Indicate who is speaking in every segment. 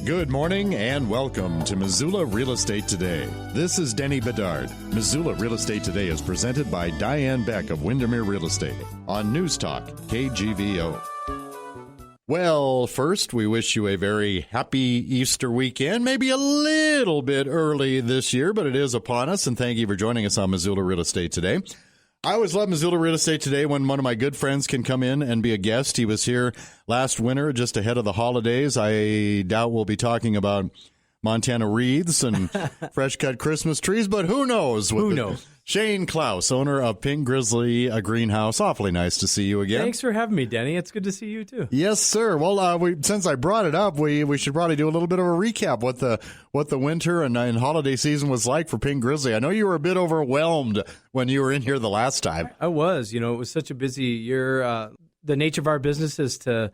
Speaker 1: Good morning and welcome to Missoula Real Estate Today. This is Denny Bedard. Missoula Real Estate Today is presented by Diane Beck of Windermere Real Estate on News Talk, KGVO. Well, first, we wish you a very happy Easter weekend. Maybe a little bit early this year, but it is upon us, and thank you for joining us on Missoula Real Estate Today. I always love Missoula Real Estate Today when one of my good friends can come in and be a guest. He was here last winter, just ahead of the holidays. I doubt we'll be talking about Montana wreaths and fresh-cut Christmas trees, but who knows?
Speaker 2: Who knows?
Speaker 1: Shane Klaus, owner of Pink Grizzly, a greenhouse. Awfully nice to see you again.
Speaker 2: Thanks for having me, Denny. It's good to see you, too.
Speaker 1: Yes, sir. Well, since I brought it up, we should probably do a little bit of a recap what the winter and holiday season was like for Pink Grizzly. I know you were a bit overwhelmed when you were in here the last time.
Speaker 2: I was. It was such a busy year. The nature of our business is to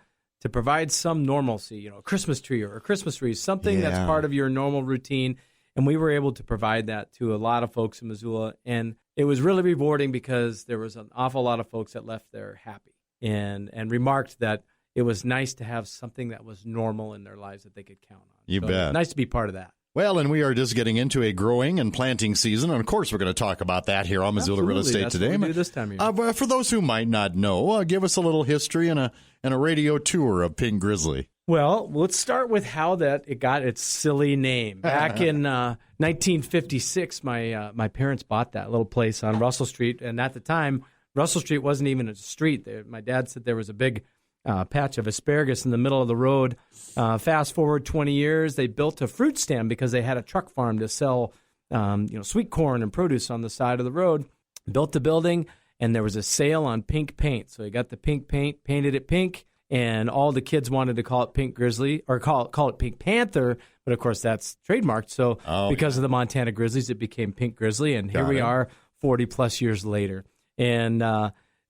Speaker 2: provide some normalcy, a Christmas tree or a Christmas tree, something that's part of your normal routine. And we were able to provide that to a lot of folks in Missoula. And it was really rewarding because there was an awful lot of folks that left there happy and remarked that it was nice to have something that was normal in their lives that they could count on.
Speaker 1: You bet.
Speaker 2: Nice to be part of that.
Speaker 1: Well, and we are just getting into a growing and planting season. And, of course, we're going to talk about that here on Missoula Real Estate
Speaker 2: That's
Speaker 1: Today.
Speaker 2: What we do this time of year.
Speaker 1: But for those who might not know, give us a little history and a radio tour of Pink Grizzly.
Speaker 2: Well, let's start with how it got its silly name. Back in 1956, my parents bought that little place on Russell Street, and at the time, Russell Street wasn't even a street. My dad said there was a big patch of asparagus in the middle of the road. Fast forward 20 years, they built a fruit stand because they had a truck farm to sell sweet corn and produce on the side of the road. Built the building, and there was a sale on pink paint. So he got the pink paint, painted it pink, and all the kids wanted to call it Pink Grizzly or call it Pink Panther, but of course that's trademarked. So because of the Montana Grizzlies, it became Pink Grizzly, and here we are 40 plus years later. And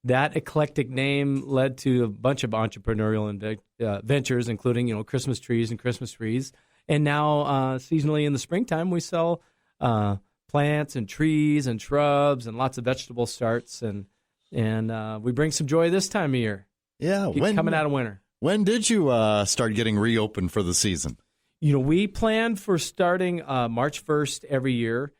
Speaker 2: that eclectic name led to a bunch of entrepreneurial ventures, including Christmas trees and Christmas trees. And now seasonally in the springtime, we sell plants and trees and shrubs and lots of vegetable starts, and we bring some joy this time of year.
Speaker 1: Yeah,
Speaker 2: coming out of winter.
Speaker 1: When did you start getting reopened for the season?
Speaker 2: We plan for starting March 1st every year.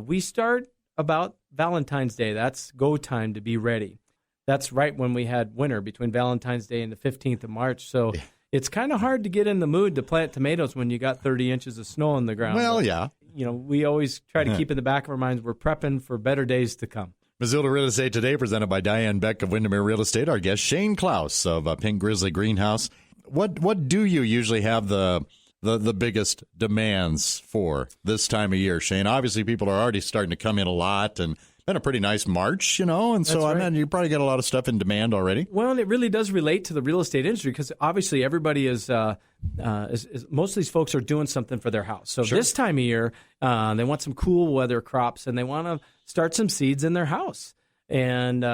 Speaker 2: We start about Valentine's Day. That's go time to be ready. That's right when we had winter, between Valentine's Day and the 15th of March. So it's kind of hard to get in the mood to plant tomatoes when you got 30 inches of snow on the ground.
Speaker 1: Well, yeah.
Speaker 2: We always try to keep in the back of our minds we're prepping for better days to come.
Speaker 1: Missoula Real Estate Today, presented by Diane Beck of Windermere Real Estate. Our guest, Shane Klaus of Pink Grizzly Greenhouse. What do you usually have the biggest demands for this time of year, Shane? Obviously, people are already starting to come in a lot, and been a pretty nice March, and so
Speaker 2: right.
Speaker 1: You probably got a lot of stuff in demand already.
Speaker 2: Well, and it really does relate to the real estate industry because obviously everybody is most of these folks are doing something for their house. So This time of year, they want some cool weather crops, and they want to start some seeds in their house. And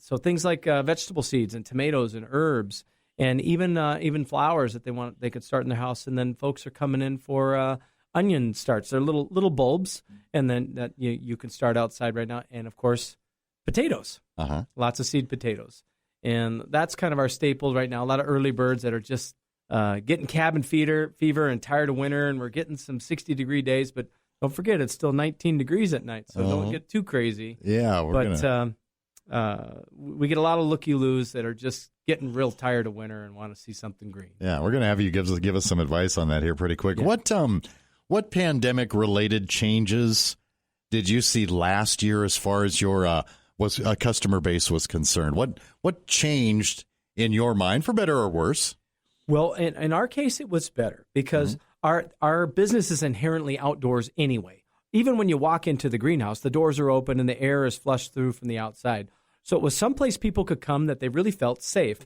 Speaker 2: so things like vegetable seeds and tomatoes and herbs, and even flowers that they could start in their house. And then folks are coming in for onion starts. They're little bulbs, and then that you can start outside right now. And of course, potatoes. Lots of seed potatoes, and that's kind of our staple right now. A lot of early birds that are just getting cabin fever and tired of winter, and we're getting some 60-degree days. But don't forget, it's still 19 degrees at night, so don't get too crazy.
Speaker 1: Yeah,
Speaker 2: we get a lot of looky-loos that are just getting real tired of winter and want to see something green.
Speaker 1: Yeah, we're going to have you give us some advice on that here pretty quick. Yeah. What pandemic-related changes did you see last year as far as your customer base was concerned? What changed in your mind, for better or worse?
Speaker 2: Well, in our case, it was better because our business is inherently outdoors anyway. Even when you walk into the greenhouse, the doors are open and the air is flushed through from the outside. So it was someplace people could come that they really felt safe.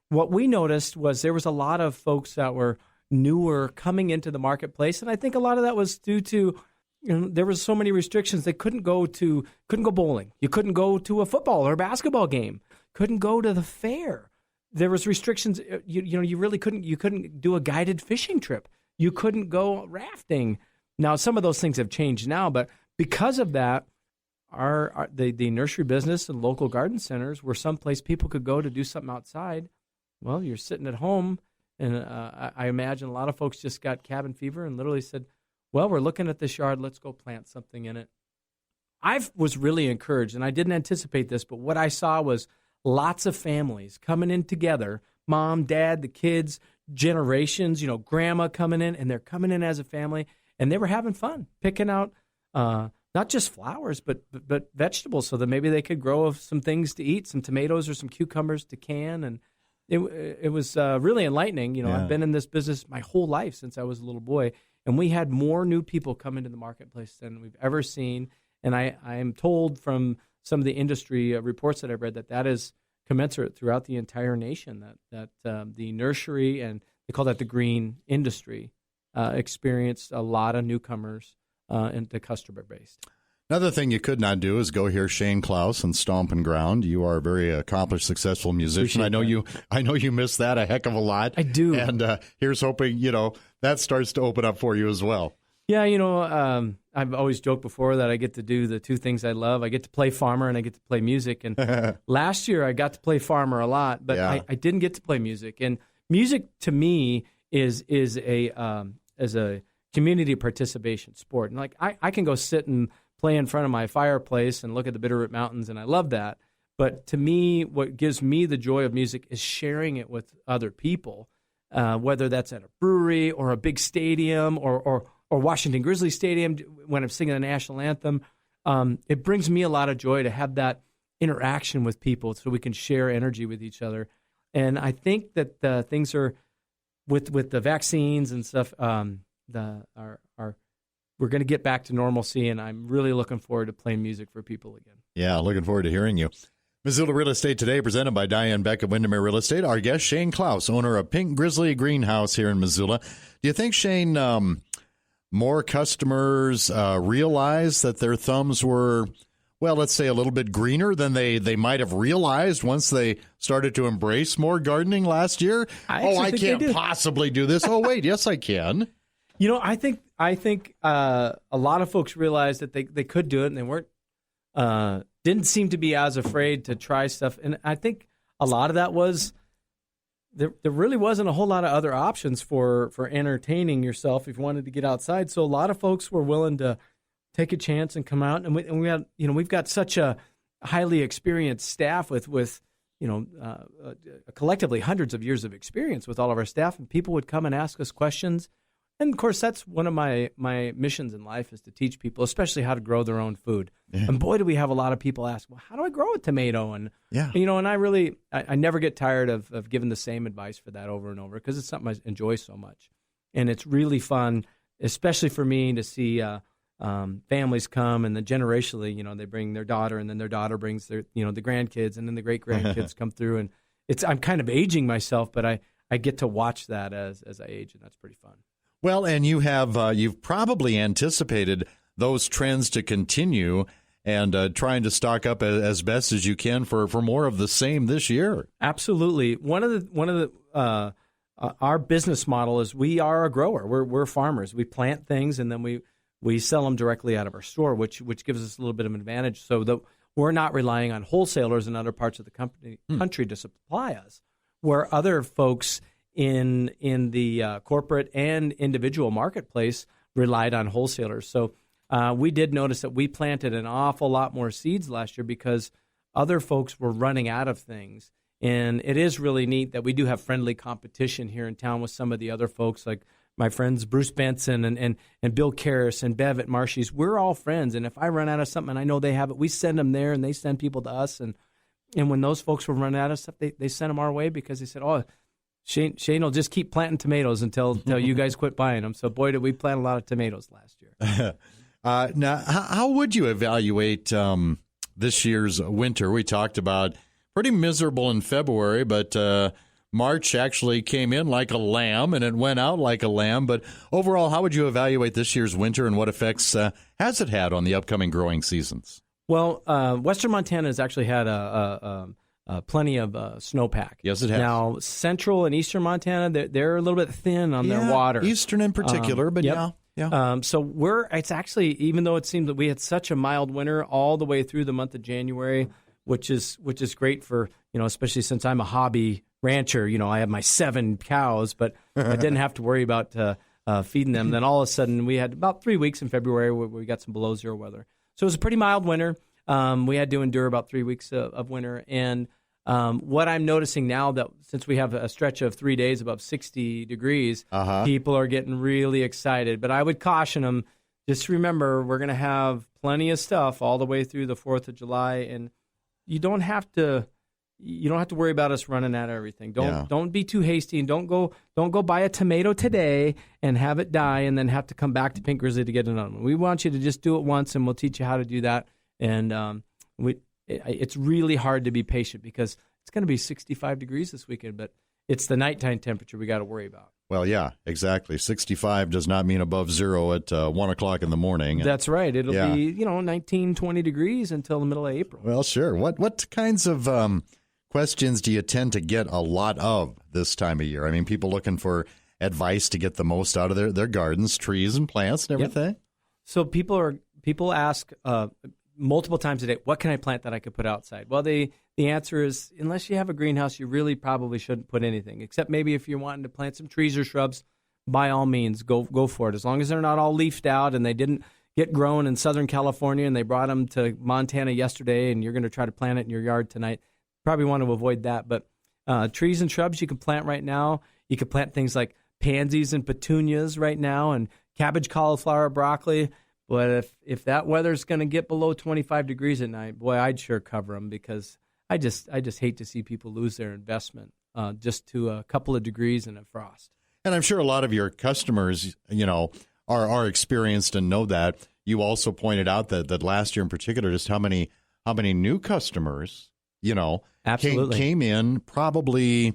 Speaker 2: What we noticed was there was a lot of folks that were newer coming into the marketplace, and I think a lot of that was due to there was so many restrictions. They couldn't go bowling. You couldn't go to a football or basketball game. Couldn't go to the fair. There was restrictions. You really couldn't. You couldn't do a guided fishing trip. You couldn't go rafting. Now some of those things have changed now, but because of that, the nursery business and local garden centers were someplace people could go to do something outside. Well, you're sitting at home And I imagine a lot of folks just got cabin fever and literally said, well, we're looking at this yard. Let's go plant something in it. I was really encouraged, and I didn't anticipate this, but what I saw was lots of families coming in together, mom, dad, the kids, generations, grandma coming in, and they're coming in as a family, and they were having fun picking out not just flowers, but vegetables, so that maybe they could grow some things to eat, some tomatoes or some cucumbers to can, and it was really enlightening. I've been in this business my whole life since I was a little boy, and we had more new people come into the marketplace than we've ever seen. And I am told from some of the industry reports that I've read that is commensurate throughout the entire nation, that the nursery, and they call that the green industry, experienced a lot of newcomers in the customer base.
Speaker 1: Another thing you could not do is go hear Shane Klaus and Stompin' Ground. You are a very accomplished, successful musician. I know you miss that a heck of a lot.
Speaker 2: I do.
Speaker 1: And here's hoping, that starts to open up for you as well.
Speaker 2: Yeah, I've always joked before that I get to do the two things I love. I get to play farmer and I get to play music. And last year I got to play farmer a lot, but I didn't get to play music. And music to me is a community participation sport. And like I can go sit and play in front of my fireplace and look at the Bitterroot Mountains, and I love that. But to me, what gives me the joy of music is sharing it with other people, whether that's at a brewery or a big stadium or Washington Grizzly Stadium when I'm singing the national anthem. It brings me a lot of joy to have that interaction with people so we can share energy with each other. And I think that things are, with the vaccines and stuff, we're going to get back to normalcy, and I'm really looking forward to playing music for people again. Yeah,
Speaker 1: looking forward to hearing you. Missoula Real Estate Today, presented by Diane Beck of Windermere Real Estate. Our guest, Shane Klaus, owner of Pink Grizzly Greenhouse here in Missoula. Do you think, Shane, more customers realize that their thumbs were, well, let's say a little bit greener than they might have realized once they started to embrace more gardening last year? I can't possibly do this. Oh, wait, yes, I can.
Speaker 2: I think a lot of folks realized that they could do it, and they weren't didn't seem to be as afraid to try stuff. And I think a lot of that was there really wasn't a whole lot of other options for entertaining yourself if you wanted to get outside. So a lot of folks were willing to take a chance and come out. And we had, we've got such a highly experienced staff with collectively hundreds of years of experience with all of our staff, and people would come and ask us questions. And, of course, that's one of my missions in life, is to teach people, especially how to grow their own food. Yeah. And, boy, do we have a lot of people ask, well, how do I grow a tomato? And, and I never get tired of giving the same advice for that over and over, because it's something I enjoy so much. And it's really fun, especially for me, to see families come, and then generationally, they bring their daughter, and then their daughter brings their, the grandkids, and then the great-grandkids come through. And I'm kind of aging myself, but I get to watch that as I age, and that's pretty fun.
Speaker 1: Well, and you have you've probably anticipated those trends to continue, and trying to stock up as best as you can for more of the same this year.
Speaker 2: Absolutely. One of the our business model is we are a grower. We're farmers. We plant things, and then we sell them directly out of our store, which gives us a little bit of an advantage, so that we're not relying on wholesalers in other parts of the country to supply us, where other folks in the corporate and individual marketplace relied on wholesalers. So we did notice that we planted an awful lot more seeds last year because other folks were running out of things. And it is really neat that we do have friendly competition here in town with some of the other folks, like my friends Bruce Benson and Bill Karras and Bev at Marshy's. We're all friends, and if I run out of something and I know they have it, we send them there, and they send people to us. And when those folks were running out of stuff, they sent them our way, because they said, oh, Shane will just keep planting tomatoes until you guys quit buying them. So, boy, did we plant a lot of tomatoes last year.
Speaker 1: Now, how would you evaluate this year's winter? We talked about pretty miserable in February, but March actually came in like a lamb, and it went out like a lamb. But overall, how would you evaluate this year's winter, and what effects has it had on the upcoming growing seasons?
Speaker 2: Well, Western Montana has actually had plenty of snowpack.
Speaker 1: Yes, it has.
Speaker 2: Now, central and eastern Montana, they're a little bit thin on their water.
Speaker 1: Eastern in particular, but
Speaker 2: yep.
Speaker 1: yeah.
Speaker 2: So it's actually, even though it seemed that we had such a mild winter all the way through the month of January, which is great for, especially since I'm a hobby rancher. I had my 7 cows, but I didn't have to worry about feeding them. Then all of a sudden, we had about 3 weeks in February where we got some below zero weather. So it was a pretty mild winter. We had to endure about 3 weeks of winter. And what I'm noticing now, that since we have a stretch of 3 days above 60 degrees, people are getting really excited. But I would caution them, just remember, we're going to have plenty of stuff all the way through the 4th of July. And you don't have to worry about us running out of everything. Don't be too hasty, and don't go buy a tomato today and have it die and then have to come back to Pink Grizzly to get another one. We want you to just do it once, and we'll teach you how to do that. And it's really hard to be patient because it's going to be 65 degrees this weekend, but it's the nighttime temperature we got to worry about.
Speaker 1: Well, yeah, exactly. 65 does not mean above zero at 1 o'clock in the morning.
Speaker 2: That's right. It'll be 19, 20 degrees until the middle of April.
Speaker 1: Well, sure. What kinds of questions do you tend to get a lot of this time of year? I mean, people looking for advice to get the most out of their gardens, trees and plants and everything.
Speaker 2: Yep. So people ask multiple times a day, what can I plant that I could put outside? Well, the answer is, unless you have a greenhouse, you really probably shouldn't put anything, except maybe if you're wanting to plant some trees or shrubs, by all means, go for it. As long as they're not all leafed out and they didn't get grown in Southern California and they brought them to Montana yesterday and you're going to try to plant it in your yard tonight, probably want to avoid that. But trees and shrubs you can plant right now. You can plant things like pansies and petunias right now, and cabbage, cauliflower, broccoli. But if that weather's going to get below 25 degrees at night, boy, I'd sure cover them, because I just hate to see people lose their investment just to a couple of degrees and a frost.
Speaker 1: And I'm sure a lot of your customers, are experienced and know that. You also pointed out that last year in particular, just how many new customers,
Speaker 2: Absolutely.
Speaker 1: came in. Probably,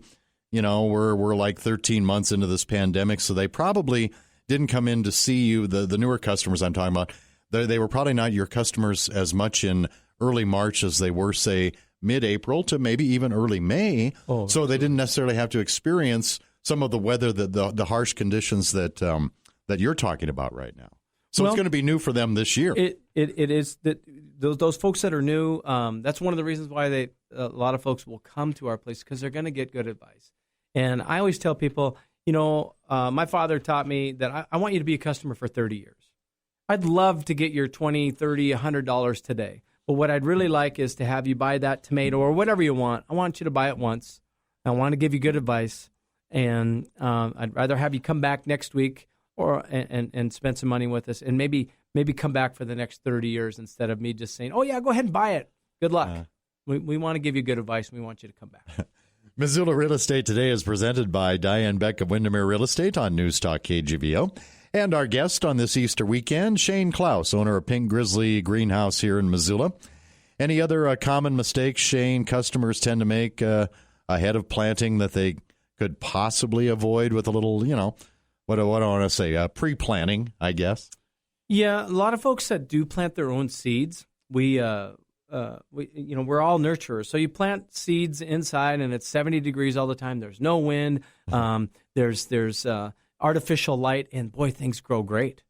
Speaker 1: we're like 13 months into this pandemic, so they probably didn't come in to see you. The newer customers I'm talking about, they were probably not your customers as much in early March as they were, say, mid-April to maybe even early May.
Speaker 2: Oh,
Speaker 1: so they didn't necessarily have to experience some of the weather, the harsh conditions that you're talking about right now. So it's going to be new for them this year.
Speaker 2: It is that those folks that are new. That's one of the reasons why a lot of folks will come to our place, because they're going to get good advice. And I always tell people, my father taught me that I want you to be a customer for 30 years. I'd love to get your $20, $30, $100 today. But what I'd really like is to have you buy that tomato or whatever you want. I want you to buy it once. I want to give you good advice. And I'd rather have you come back next week and spend some money with us, and maybe come back for the next 30 years instead of me just saying, oh, yeah, go ahead and buy it. Good luck. We want to give you good advice, and we want you to come back.
Speaker 1: Missoula Real Estate Today is presented by Diane Beck of Windermere Real Estate on News Talk KGVO. And our guest on this Easter weekend, Shane Klaus, owner of Pink Grizzly Greenhouse here in Missoula. Any other common mistakes, Shane, customers tend to make ahead of planting that they could possibly avoid with a little, what do I want to say, pre-planning, I guess?
Speaker 2: Yeah, a lot of folks that do plant their own seeds, we're all nurturers. So you plant seeds inside, and it's 70 degrees all the time. There's no wind. There's artificial light, and boy, things grow great.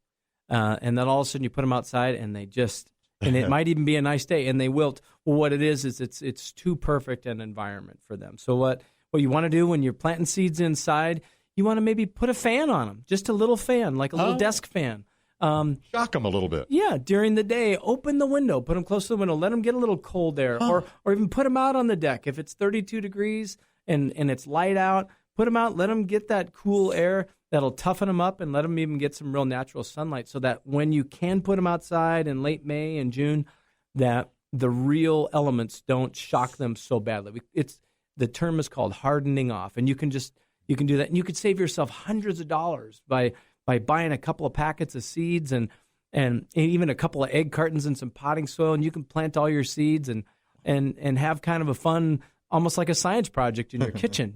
Speaker 2: And then all of a sudden you put them outside, and and it might even be a nice day, and they wilt. Well, what it is it's too perfect an environment for them. So what you want to do when you're planting seeds inside, you want to maybe put a fan on them, just a little fan, like a little desk fan.
Speaker 1: Shock them a little bit.
Speaker 2: Yeah, during the day, open the window, put them close to the window, let them get a little cold air, or even put them out on the deck. If it's 32 degrees and it's light out, put them out, let them get that cool air that'll toughen them up, and let them even get some real natural sunlight, so that when you can put them outside in late May and June, that the real elements don't shock them so badly. The term is called hardening off, and you can do that, and you could save yourself hundreds of dollars by buying a couple of packets of seeds and even a couple of egg cartons and some potting soil, and you can plant all your seeds and have kind of a fun, almost like a science project in your kitchen,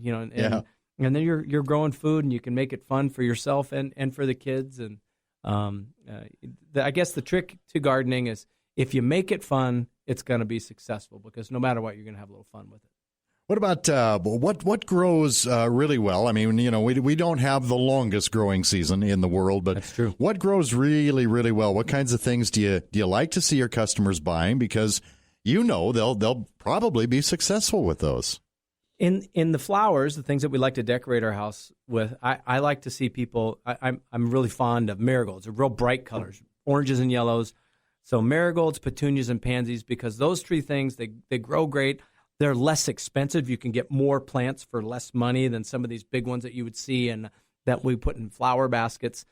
Speaker 2: and then you're growing food, and you can make it fun for yourself and for the kids. And I guess the trick to gardening is, if you make it fun, it's going to be successful, because no matter what, you're going to have a little fun with it.
Speaker 1: What about what grows really well? I mean, we don't have the longest growing season in the world, but
Speaker 2: that's true.
Speaker 1: What grows really, really well? What kinds of things do you like to see your customers buying? Because they'll probably be successful with those.
Speaker 2: In the flowers, the things that we like to decorate our house with, I like to see people. I'm really fond of marigolds. They're real bright colors, oranges and yellows. So marigolds, petunias, and pansies, because those three things they grow great. They're less expensive. You can get more plants for less money than some of these big ones that you would see and that we put in flower baskets.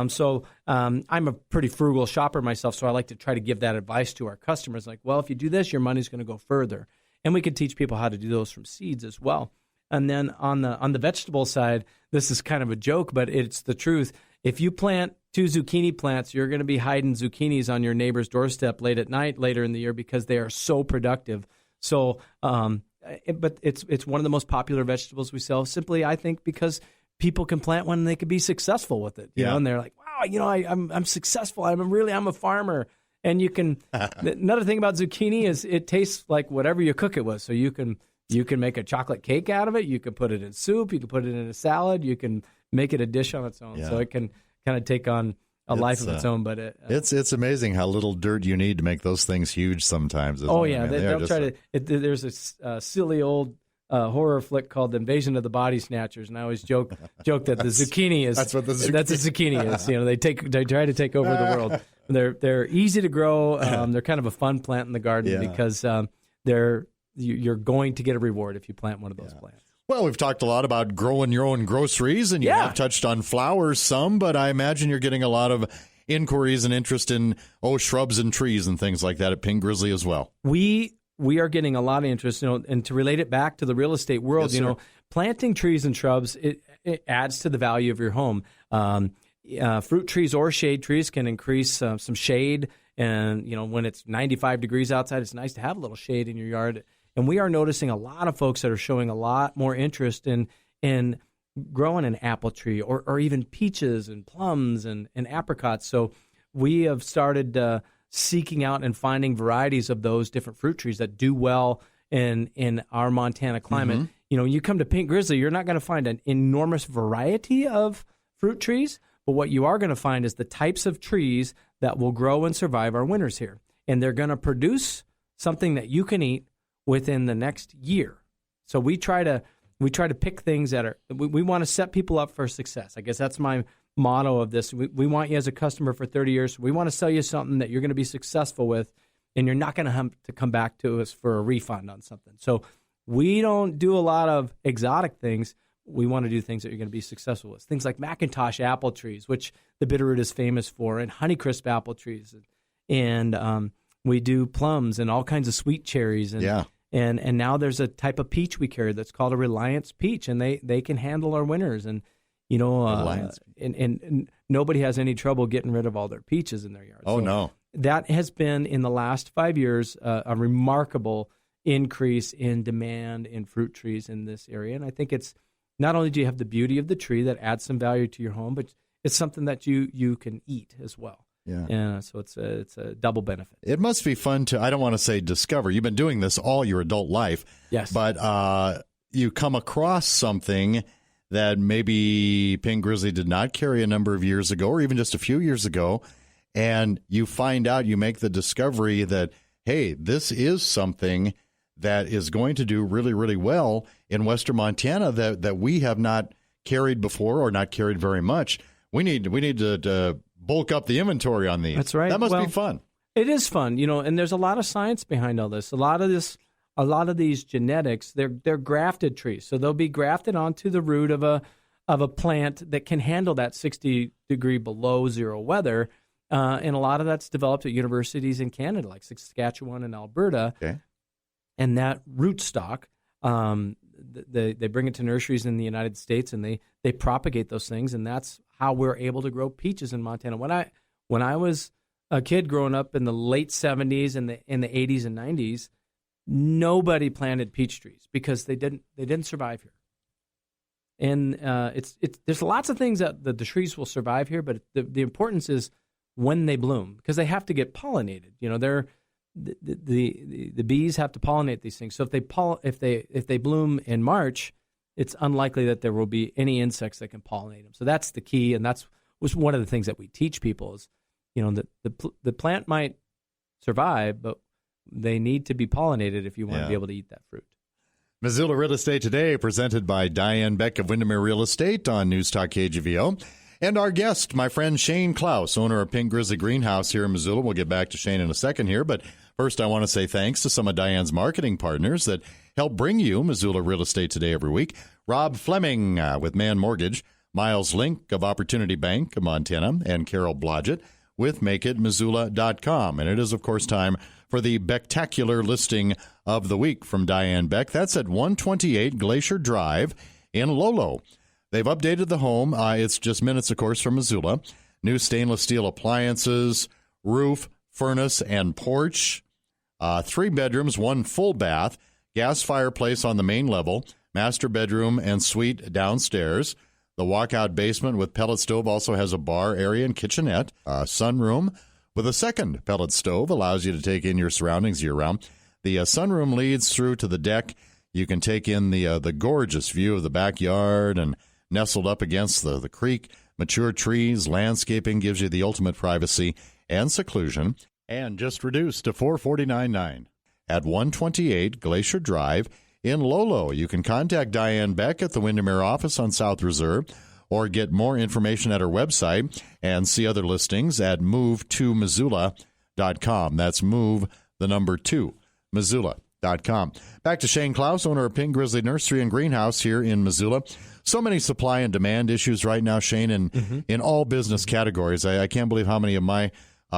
Speaker 2: So I'm a pretty frugal shopper myself, so I like to try to give that advice to our customers. Like, well, if you do this, your money's going to go further. And we can teach people how to do those from seeds as well. And then on the vegetable side, this is kind of a joke, but it's the truth. If you plant 2 zucchini plants, you're going to be hiding zucchinis on your neighbor's doorstep late at night later in the year because they are so productive. So, but it's one of the most popular vegetables we sell. Simply, I think, because people can plant one and they can be successful with it. You know, and they're like, wow, I'm successful. I'm a farmer. And you can. Another thing about zucchini is it tastes like whatever you cook it with. So you can make a chocolate cake out of it. You can put it in soup. You can put it in a salad. You can make it a dish on its own. So it can kind of take on a life of its own. But
Speaker 1: it's amazing how little dirt you need to make those things huge sometimes.
Speaker 2: They'll try to. There's a silly old horror flick called The Invasion of the Body Snatchers, and I always joke that the zucchini is that's what a zucchini is. They try to take over the world. They're easy to grow. They're kind of a fun plant in the garden because you're going to get a reward if you plant one of those plants.
Speaker 1: Well, we've talked a lot about growing your own groceries, and you have touched on flowers some, but I imagine you're getting a lot of inquiries and interest in shrubs and trees and things like that at Pink Grizzly as well.
Speaker 2: We are getting a lot of interest, and to relate it back to the real estate world, planting trees and shrubs, it adds to the value of your home. Fruit trees or shade trees can increase some shade, and when it's 95 degrees outside, it's nice to have a little shade in your yard. And we are noticing a lot of folks that are showing a lot more interest in growing an apple tree or even peaches and plums and apricots. So we have started seeking out and finding varieties of those different fruit trees that do well in our Montana climate. Mm-hmm. When you come to Pink Grizzly, you're not going to find an enormous variety of fruit trees, but what you are going to find is the types of trees that will grow and survive our winters here. And they're going to produce something that you can eat within the next year. So we try to pick things that we want to set people up for success. I guess that's my motto of this. We want you as a customer for 30 years. We want to sell you something that you're going to be successful with, and you're not going to have to come back to us for a refund on something. So we don't do a lot of exotic things. We want to do things that you're going to be successful with. Things like Macintosh apple trees, which the Bitterroot is famous for, and Honeycrisp apple trees. And we do plums and all kinds of sweet cherries. And now there's a type of peach we carry that's called a Reliance peach, and they can handle our winters. And and nobody has any trouble getting rid of all their peaches in their yard.
Speaker 1: No.
Speaker 2: That has been, in the last 5 years, a remarkable increase in demand in fruit trees in this area. And I think it's not only do you have the beauty of the tree that adds some value to your home, but it's something that you can eat as well. Yeah. So it's a double benefit.
Speaker 1: It must be fun to, I don't want to say discover. You've been doing this all your adult life.
Speaker 2: Yes.
Speaker 1: But you come across something that maybe Pink Grizzly did not carry a number of years ago or even just a few years ago, and you find out, you make the discovery that, hey, this is something that is going to do really, really well in Western Montana that we have not carried before or not carried very much. We need to bulk up the inventory on these.
Speaker 2: That's right.
Speaker 1: That must be fun.
Speaker 2: It is fun, and there's a lot of science behind all this. A lot of these genetics, they're grafted trees. So they'll be grafted onto the root of a plant that can handle that 60-degree below zero weather. And a lot of that's developed at universities in Canada, like Saskatchewan and Alberta.
Speaker 1: Okay.
Speaker 2: And that rootstock, they bring it to nurseries in the United States, and they propagate those things, and that's how we're able to grow peaches in Montana. When I was a kid growing up in the late 70s and in the 80s and 90s, nobody planted peach trees because they didn't survive here. And there's lots of things that the trees will survive here, but the importance is when they bloom, because they have to get pollinated. The bees have to pollinate these things. So if they bloom in March, it's unlikely that there will be any insects that can pollinate them. So that's the key, and that's was one of the things that we teach people is, that the plant might survive, but they need to be pollinated if you want to be able to eat that fruit.
Speaker 1: Missoula Real Estate Today, presented by Diane Beck of Windermere Real Estate on News Talk KGVO. And our guest, my friend Shane Klaus, owner of Pink Grizzly Greenhouse here in Missoula. We'll get back to Shane in a second here, but first I want to say thanks to some of Diane's marketing partners that help bring you Missoula Real Estate Today every week. Rob Fleming with Man Mortgage, Miles Link of Opportunity Bank of Montana, and Carol Blodgett with MakeItMissoula.com. And it is, of course, time for the Becktacular listing of the week from Diane Beck. That's at 128 Glacier Drive in Lolo. They've updated the home. It's just minutes, of course, from Missoula. New stainless steel appliances, roof, furnace, and porch. 3 bedrooms, 1 full bath, gas fireplace on the main level, master bedroom and suite downstairs. The walkout basement with pellet stove also has a bar area and kitchenette. Sunroom with a second pellet stove allows you to take in your surroundings year-round. The sunroom leads through to the deck. You can take in the gorgeous view of the backyard, and nestled up against the creek, mature trees, landscaping gives you the ultimate privacy and seclusion. And just reduced to $449.9 at 128 Glacier Drive in Lolo. You can contact Diane Beck at the Windermere office on South Reserve, or get more information at her website and see other listings at move2missoula.com. That's move, the number 2, Missoula.com. Back to Shane Klaus, owner of Pink Grizzly Nursery and Greenhouse here in Missoula. So many supply and demand issues right now, Shane, in all business categories. I can't believe how many of my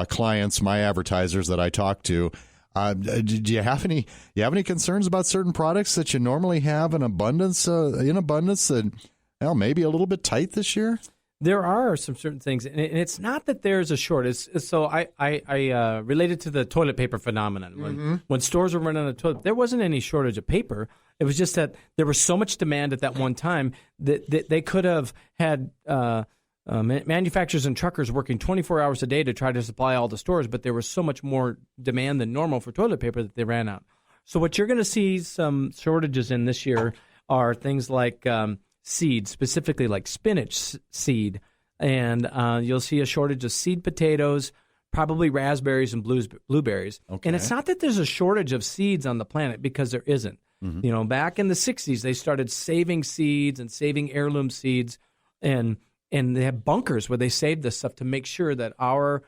Speaker 1: clients, my advertisers that I talk to, do you have any concerns about certain products that you normally have in abundance that, well, maybe a little bit tight this year?
Speaker 2: There are some certain things, and it's not that there's a shortage. So I related to the toilet paper phenomenon. When stores were running out of toilet, there wasn't any shortage of paper. It was just that there was so much demand at that one time that they could have had manufacturers and truckers working 24 hours a day to try to supply all the stores, but there was so much more demand than normal for toilet paper that they ran out. So what you're going to see some shortages in this year are things like seed, specifically like spinach seed, and you'll see a shortage of seed potatoes, probably raspberries and blueberries. Okay. And it's not that there's a shortage of seeds on the planet, because there isn't. You know, back in the 60s, they started saving seeds and saving heirloom seeds, and they have bunkers where they save this stuff to make sure that our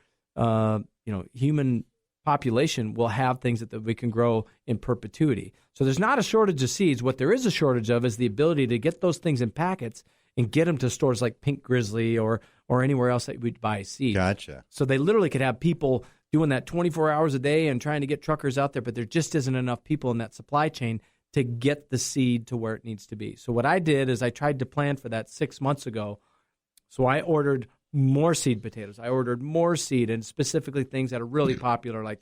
Speaker 2: human population will have things that we can grow in perpetuity. So there's not a shortage of seeds. What there is a shortage of is the ability to get those things in packets and get them to stores like Pink Grizzly or anywhere else that we'd buy seed.
Speaker 1: Gotcha.
Speaker 2: So they literally could have people doing that 24 hours a day and trying to get truckers out there, but there just isn't enough people in that supply chain to get the seed to where it needs to be. So what I did is I tried to plan for that 6 months ago. So I ordered more seed potatoes. I ordered more seed, and specifically things that are really popular, like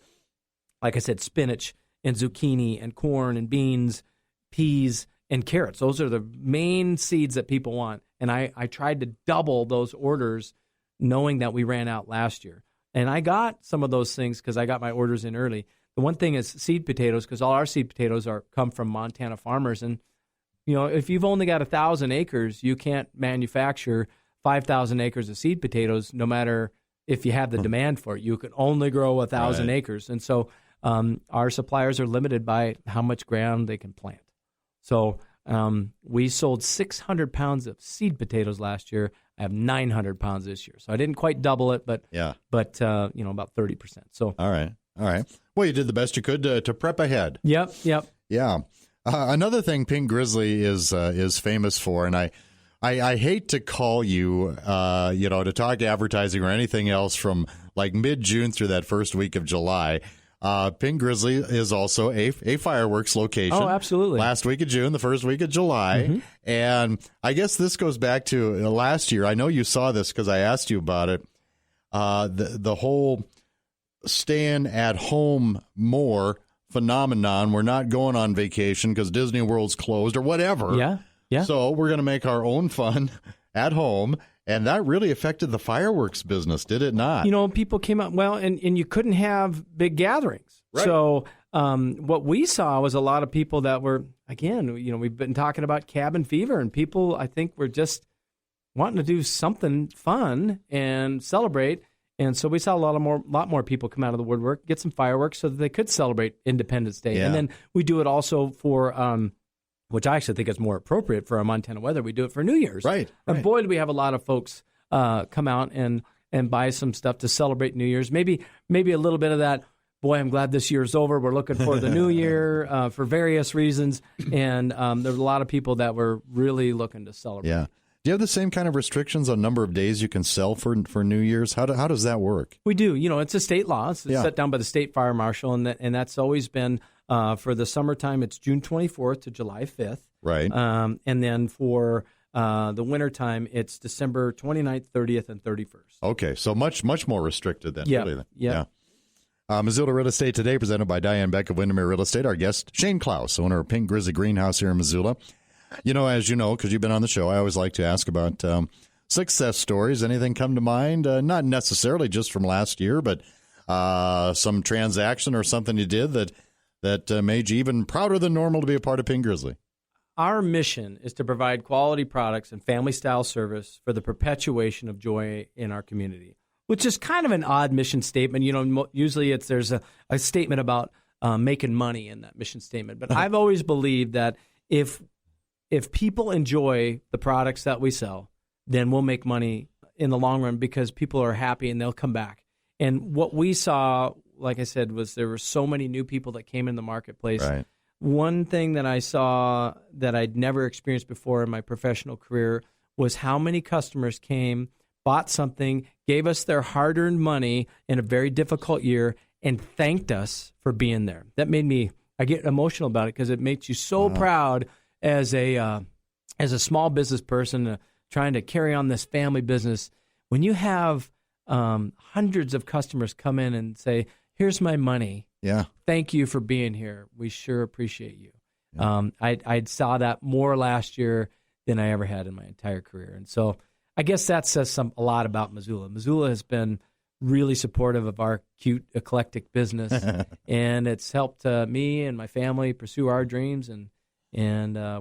Speaker 2: I said, spinach and zucchini and corn and beans, peas and carrots. Those are the main seeds that people want. And I tried to double those orders, knowing that we ran out last year. And I got some of those things because I got my orders in early. The one thing is seed potatoes, because all our seed potatoes come from Montana farmers. And, if you've only got 1,000 acres, you can't manufacture 5,000 acres of seed potatoes, no matter if you have the demand for it. You can only grow 1,000 acres. And so our suppliers are limited by how much ground they can plant. So we sold 600 pounds of seed potatoes last year. I have 900 pounds this year. So I didn't quite double it, but about 30%. So
Speaker 1: All right. Well, you did the best you could to prep ahead.
Speaker 2: Yep.
Speaker 1: Yeah. Another thing Pink Grizzly is famous for, and I hate to call you, to talk advertising or anything else from like mid-June through that first week of July. Pink Grizzly is also a fireworks location.
Speaker 2: Oh, absolutely.
Speaker 1: Last week of June, the first week of July. And I guess this goes back to last year. I know you saw this because I asked you about it. The whole staying at home more phenomenon. We're not going on vacation because Disney World's closed or whatever. Yeah. So we're going to make our own fun at home. And that really affected the fireworks business, did it not?
Speaker 2: People came out, and you couldn't have big gatherings. Right. So what we saw was a lot of people that were, again, we've been talking about cabin fever, and people, I think, were just wanting to do something fun and celebrate. And so we saw a lot more people come out of the woodwork, get some fireworks so that they could celebrate Independence Day. Yeah. And then we do it also for which I actually think is more appropriate for our Montana weather. We do it for New Year's.
Speaker 1: Right.
Speaker 2: And boy, do we have a lot of folks come out and buy some stuff to celebrate New Year's. Maybe a little bit of that, boy, I'm glad this year's over. We're looking for the new year for various reasons. And there's a lot of people that were really looking to celebrate.
Speaker 1: Yeah. Do you have the same kind of restrictions on number of days you can sell for New Year's? How does that work?
Speaker 2: We do. It's a state law. It's set down by the state fire marshal, and that's always been for the summertime. It's June 24th to July 5th.
Speaker 1: Right.
Speaker 2: And then for the wintertime, it's December 29th, 30th, and 31st.
Speaker 1: Okay, so much more restricted then.
Speaker 2: Yeah.
Speaker 1: Really, then.
Speaker 2: Yeah.
Speaker 1: Missoula Real Estate Today, presented by Diane Beck of Windermere Real Estate. Our guest, Shane Klaus, owner of Pink Grizzly Greenhouse here in Missoula. As you know, because you've been on the show, I always like to ask about success stories. Anything come to mind? Not necessarily just from last year, but some transaction or something you did that made you even prouder than normal to be a part of Pink Grizzly.
Speaker 2: Our mission is to provide quality products and family-style service for the perpetuation of joy in our community, which is kind of an odd mission statement. Usually there's a statement about making money in that mission statement. But I've always believed that if people enjoy the products that we sell, then we'll make money in the long run because people are happy and they'll come back. And what we saw, like I said, was there were so many new people that came in the marketplace.
Speaker 1: Right.
Speaker 2: One thing that I saw that I'd never experienced before in my professional career was how many customers came, bought something, gave us their hard-earned money in a very difficult year, and thanked us for being there. That made me, I get emotional about it because it makes you so proud as a small business person trying to carry on this family business. When you have hundreds of customers come in and say, here's my money.
Speaker 1: Yeah.
Speaker 2: Thank you for being here. We sure appreciate you.
Speaker 1: Yeah.
Speaker 2: I saw that more last year than I ever had in my entire career. And so I guess that says a lot about Missoula. Missoula has been really supportive of our cute, eclectic business, and it's helped me and my family pursue our dreams. And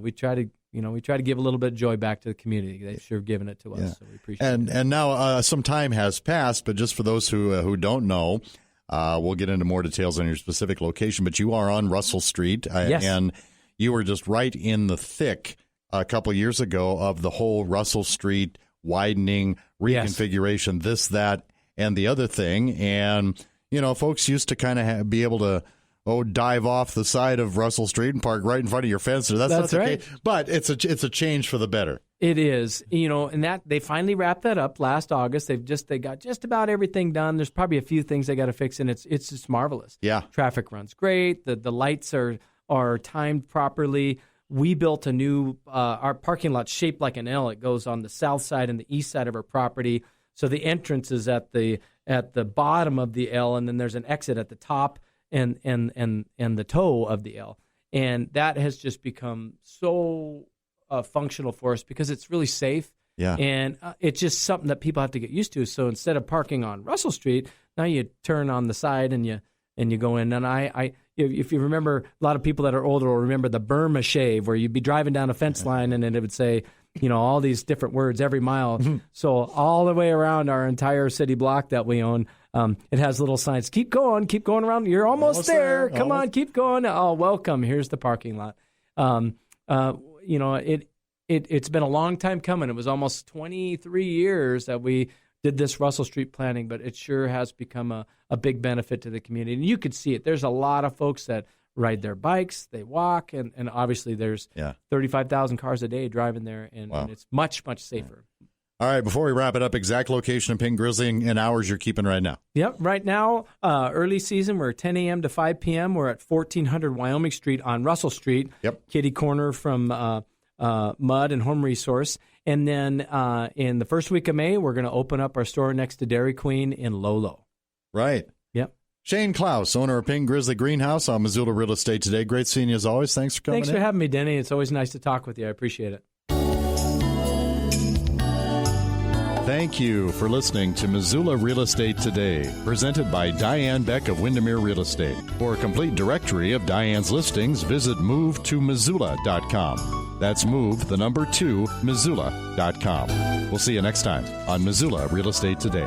Speaker 2: we try to give a little bit of joy back to the community. They've sure given it to us, so we appreciate it.
Speaker 1: And now some time has passed, but just for those who don't know, we'll get into more details on your specific location, but you are on Russell Street,
Speaker 2: yes.
Speaker 1: And you were just right in the thick a couple years ago of the whole Russell Street widening, reconfiguration, this, that, and the other thing. And, folks used to kind of be able to dive off the side of Russell Street and park right in front of your fence. That's not the
Speaker 2: right.
Speaker 1: case, but it's a change for the better.
Speaker 2: It is, and that they finally wrapped that up last August. They got just about everything done. There's probably a few things they got to fix, and it's just marvelous.
Speaker 1: Yeah,
Speaker 2: traffic runs great. The lights are timed properly. We built a new our parking lot shaped like an L. It goes on the south side and the east side of our property. So the entrance is at the bottom of the L, and then there's an exit at the top and the toe of the L, and that has just become so functional for us because it's really safe.
Speaker 1: Yeah. And
Speaker 2: it's just something that people have to get used to. So instead of parking on Russell Street, now you turn on the side and you go in. And I if you remember, a lot of people that are older will remember the Burma shave, where you'd be driving down a fence line and then it would say, all these different words every mile. So all the way around our entire city block that we own, it has little signs. Keep going around. You're almost there. Come on, keep going. Oh, welcome. Here's the parking lot. It's been a long time coming. It was almost 23 years that we did this Russell Street planning, but it sure has become a big benefit to the community. And you could see it. There's a lot of folks that ride their bikes, they walk, and obviously there's 35,000 cars a day driving there, and it's much, much safer.
Speaker 1: All right, before we wrap it up, exact location of Pink Grizzly and hours you're keeping right now.
Speaker 2: Yep, right now, early season, we're 10 a.m. to 5 p.m. We're at 1400 Wyoming Street on Russell Street, kitty corner from Mud and Home Resource. And then in the first week of May, we're going to open up our store next to Dairy Queen in Lolo.
Speaker 1: Right.
Speaker 2: Yep.
Speaker 1: Shane Klaus, owner of Pink Grizzly Greenhouse on Missoula Real Estate Today. Great seeing you as always. Thanks for coming in.
Speaker 2: Thanks for having me, Denny. It's always nice to talk with you. I appreciate it.
Speaker 1: Thank you for listening to Missoula Real Estate Today, presented by Diane Beck of Windermere Real Estate. For a complete directory of Diane's listings, visit MoveToMissoula.com. That's move, the number 2, Missoula.com. We'll see you next time on Missoula Real Estate Today.